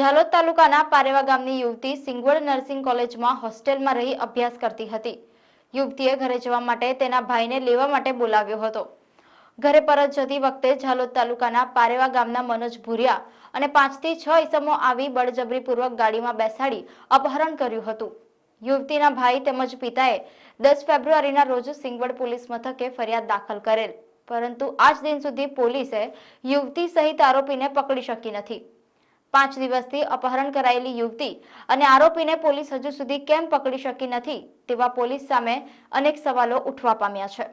ઝાલોદ તાલુકાના પારેવા ગામની યુવતી સિંગવડ નર્સિંગ કોલેજમાં હોસ્ટેલમાં રહી અભ્યાસ કરતી હતી। યુવતીએ ઘરે જવા માટે તેના ભાઈને લેવા માટે બોલાવ્યો હતો। ઘરે પરત જતી વખતે ઝાલોદ તાલુકાના પારેવા ગામના મનોજ ભુરિયા અને 5 થી 6 ઈસમો આવી બળજબરીપૂર્વક ગાડીમાં બેસાડી અપહરણ કર્યું હતું। યુવતીના ભાઈ તેમજ પિતાએ 10 ફેબ્રુઆરીના રોજ સિંગવડ પોલીસ મથકે ફરિયાદ દાખલ કરેલ, પરંતુ આજ દિન સુધી પોલીસે યુવતી સહિત આરોપીને પકડી શકી નથી। 5 દિવસથી અપહરણ કરાયેલી યુવતી અને આરોપીને પોલીસ હજુ સુધી કેમ પકડી શકી નથી તેવા પોલીસ સામે અનેક સવાલો ઉઠવા પામ્યા છે।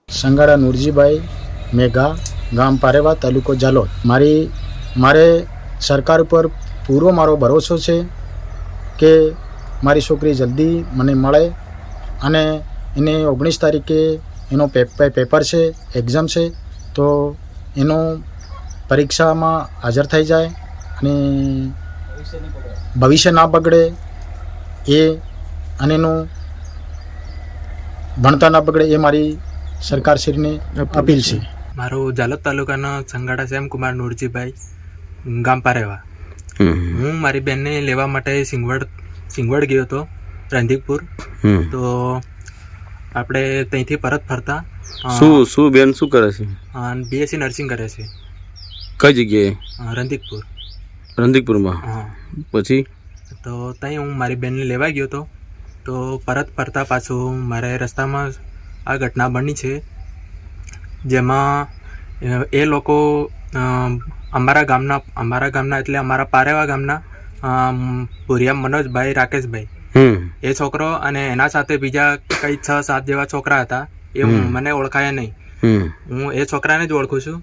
સંગાડા નુરજીભાઈ મેઘા, ગામ પારેવા, તાલુકો ઝાલોદ। મારે સરકાર ઉપર પૂરો મારો ભરોસો છે કે મારી છોકરી જલ્દી મને મળે અને એને 19 તારીખે એનો પેપર છે, એક્ઝામ છે, તો એનો પરીક્ષામાં હાજર થઈ જાય અને ભવિષ્ય ના બગડે એ અને એનું ભણતર ના બગડે એ મારી સરકારશ્રીને અપીલ છે। મારું ઝાલોદ તાલુકાનો સંગાડા શ્યામકુમાર નુરજીભાઈ, ગામ પારેવા। હું મારી બેનને લેવા માટે સિંગવડ ગયો હતો, રંધીકપુર। તો આપણે ત્યાંથી પરત ફરતા શું બેન શું કરે છે? બીએસસી નર્સિંગ કરે છે। કઈ જગ્યાએ? રંધીકપુરમાં। હા, પછી તો ત્યાં હું મારી બેનને લેવા ગયો હતો। તો પરત ફરતા પાછું મારે રસ્તામાં આ ઘટના બની છે, જેમાં એ લોકો અમારા ગામના એટલે અમારા પારેવા ગામના ભુરિયા મનોજભાઈ, રાકેશભાઈ, એ છોકરો અને એના સાથે બીજા કંઈ 6-7 જેવા છોકરા હતા। એ મને ઓળખાયા નહીં, હું એ છોકરાને જ ઓળખું છું।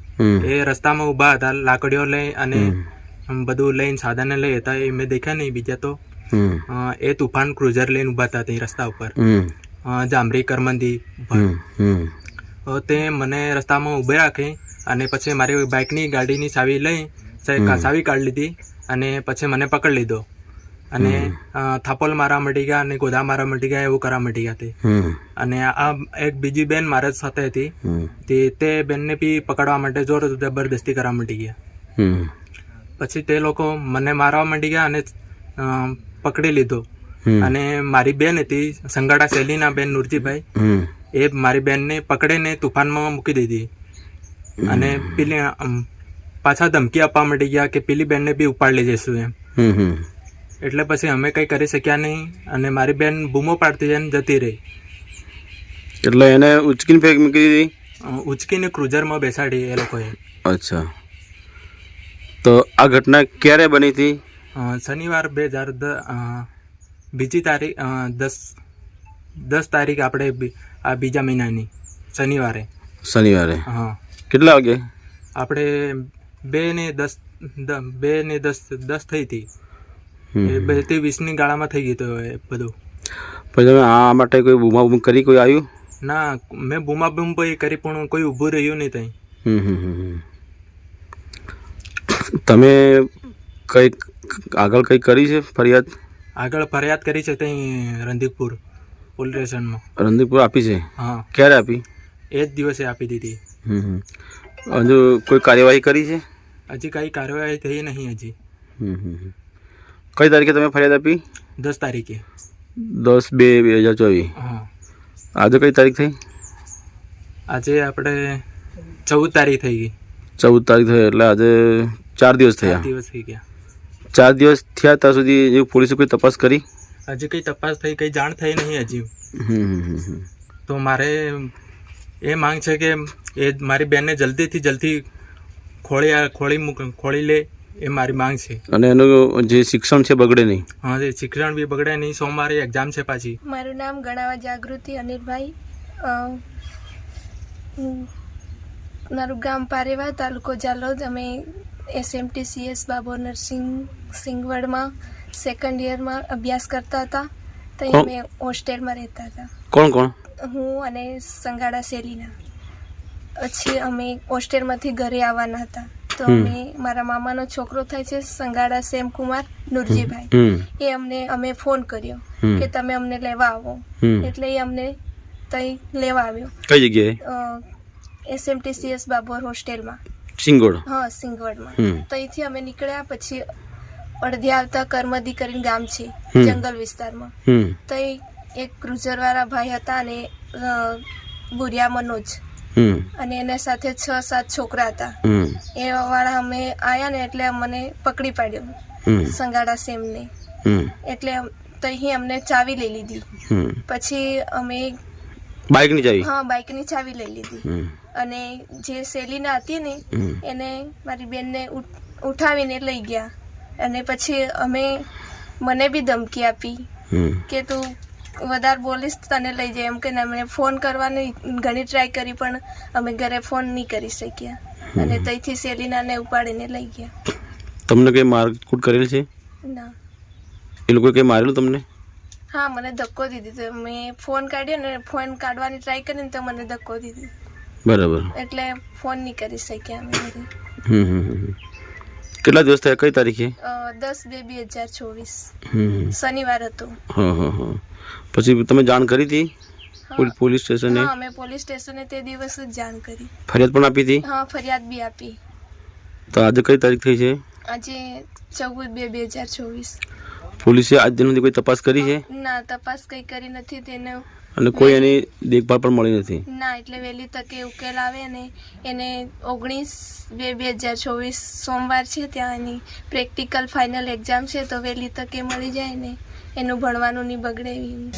એ રસ્તામાં ઊભા હતા, લાકડીઓ લઈ અને બધું લઈને, સાધને લઈ હતા, એ મેં દેખ્યા નહીં। બીજા તો એ તુફાન ક્રુઝર લઈને ઊભા હતા તે રસ્તા ઉપર, જામરી કરમંદી ઉપર। તે મને રસ્તામાં ઊભી રાખી અને પછી મારી બાઇકની ગાડીની ચાવી લઈ ચાવી કાઢી લીધી અને પછી મને પકડી લીધો અને થાપોલ મારવા મળી ગયા અને ગોધા મારવા મળી ગયા, એવું કરવા મળી ગયા તે। અને આ એક બીજી બેન મારા સાથે હતી, તે બેનને બી પકડવા માટે જોર જબરદસ્તી કરવા મળી ગયા। પછી તે લોકો મને મારવા માંડી ગયા અને પકડી લીધો અને મારી બેન હતી સંગાડા શૈલીના બેન નુરજીભાઈ, એ મારી બેનને પકડીને તુફાનમાં મૂકી દીધી અને પેલી પાછા ધમકી આપવા માંડી ગયા કે પેલી બેનને બી ઉપાડ લઈ જઈશું એમ। એટલે પછી અમે કંઈ કરી શક્યા નહીં અને મારી બેન બૂમો પાડતી જઈને જતી રહી। એટલે એને ઉચકીને ફેંક મૂકી દીધી? ઉચકીને ક્રુઝરમાં બેસાડી એ લોકોએ। અચ્છા, તો આ ઘટના ક્યારે બની હતી? શનિવાર 2002 તારીખ 10 તારીખ આપણે આ બીજા મહિનાની શનિવારે। હા। કેટલા વાગે? આપણે 2:10 થઈ હતી, 2 થી 20ની ગાળામાં થઈ ગયું હતું એ બધું। પછી તમે આ માટે કોઈ બૂમાબૂમ કરી, કોઈ આવ્યું? ના, મેં બૂમાબૂમ કરી પણ કોઈ ઊભું રહ્યું નહીં ત્યાં। તમે આગળ કંઈ કરી છે ફરિયાદ? આગળ ફરિયાદ કરી છે ત્યાં રંધીકપુર પોલીસ સ્ટેશનમાં। રંધીકપુર આપી છે? હા। ક્યારે આપી? એ જ દિવસે આપી દીધી। હજુ કોઈ કાર્યવાહી કરી છે? હજી કઈ કાર્યવાહી થઈ નહીં હજી। કઈ તારીખે તમે ફરિયાદ આપી? 10 તારીખે। 10/2/2024। હા। આજે કઈ તારીખ થઈ? આજે આપણે 14 તારીખ થઈ ગઈ। 14 તારીખ થઈ એટલે આજે 4 દિવસ થયા। 4 દિવસ થઈ ગયા। 4 દિવસ થયા ત્યાં સુધી પોલીસે કોઈ તપાસ કરી? હજી કઈ તપાસ થઈ, કઈ જાણ થઈ નહીં હજી। તો મારે એ માંગ છે કે એ મારી બેનને જલ્દીથી જલ્દી ખોળી લે, એ મારી માંગ છે। અને એનું જે શિક્ષણ છે બગડે નહીં? હા, જે શિક્ષણ બી બગડે નહીં। સોમવારે એક્ઝામ છે પાછી। મારું નામ ગણાવા જાગૃતિ અનિલભાઈ, મારું ગામ પારેવા, તાલુકો ઝાલોદ। અમે SMTCS બાબો નર્સિંગ સિંગવડમાં 2nd યરમાં અભ્યાસ કરતા હતા। ત્યાં અમે હોસ્ટેલમાં રહેતા હતા। કોણ કોણ? હું અને સંગાડા શૈલીના। પછી અમે હોસ્ટેલમાંથી ઘરે આવવાના હતા, તો મારા મામાનો છોકરો થાય છે સંગાડા શ્યામકુમાર નુરજીભાઈ, અમે ફોન કર્યો કે તમે અમને લેવા આવો, એટલે એ અમને ત્યાં લેવા આવ્યો। કઈ જગ્યાએ? SMTCS બાબોર હોસ્ટેલમાં, સિંગવડ? હા, સિંગવડમાં। ત્યાંથી અમે નીકળ્યા, પછી અડધી આવતા કરમદી કરીને ગામ છે હમ. જંગલ વિસ્તારમાં. તો એક ક્રુઝરવાળા ભાઈ હતા અને બુરિયા મનોજ અને એના સાથે 6-7 છોકરા હતા. એ વાળા અમે આયા ને એટલે અમને પકડી પાડ્યો સંગાડા સેમને. એટલે તહીં અમને ચાવી લઈ લીધી. પછી અમે બાઇકની ચાવી? હા, બાઇકની ચાવી લઈ લીધી. અને જે સેલીના હતી ને એને મારી બેનને ઉઠાવીને લઈ ગયા. અને પછી મને બી ધમકી આપી કે તું વધારે બોલીશ તને લઈ જાય એમ કે અમને ફોન કરવાની ઘણી ટ્રાય કરી પણ અમે ઘરે ફોન નહીં કરી શક્યા. અને ત્યાંથી સેલીનાને ઉપાડીને લઈ ગયા. તમને કઈ મારકૂટ કરેલ છે? ના. એ લોકોએ કઈ મારેલું તમને? હા, મને ધક્કો દીધી. તો મેં ફોન કાઢ્યો ને ફોન કાઢવાની ટ્રાય કરીને તો મને ધક્કો દીધી. બરાબર. એટલે ફોન નહીં કરી શક્યા અમે ઘરે. કેટલા દિવસ થયા? કઈ તારીખે? 10/2/2024 શનિવાર હતો. પછી તમે જાણ કરી હતી પોલીસ સ્ટેશને? હા, અમે પોલીસ સ્ટેશને તે દિવસ જ જાણ કરી. ફરિયાદ પણ આપી હતી? હા, ફરિયાદ બી આપી. તો આજે કઈ તારીખ થઈ છે? આજે 14/2/2024. પોલીસે આજ દિન સુધી કોઈ તપાસ કરી છે? ના, તપાસ કઈ કરી નથી તેને. અને કોઈ એની દેખભાળ પણ મળી નથી? ના, એટલે વહેલી તકે ઉકેલ આવે ને એને 19/2/2024 સોમવાર છે ત્યાં એની પ્રેક્ટિકલ ફાઇનલ એક્ઝામ છે તો વહેલી તકે મળી જાય ને એનું ભણવાનું નહીં બગડે એવી.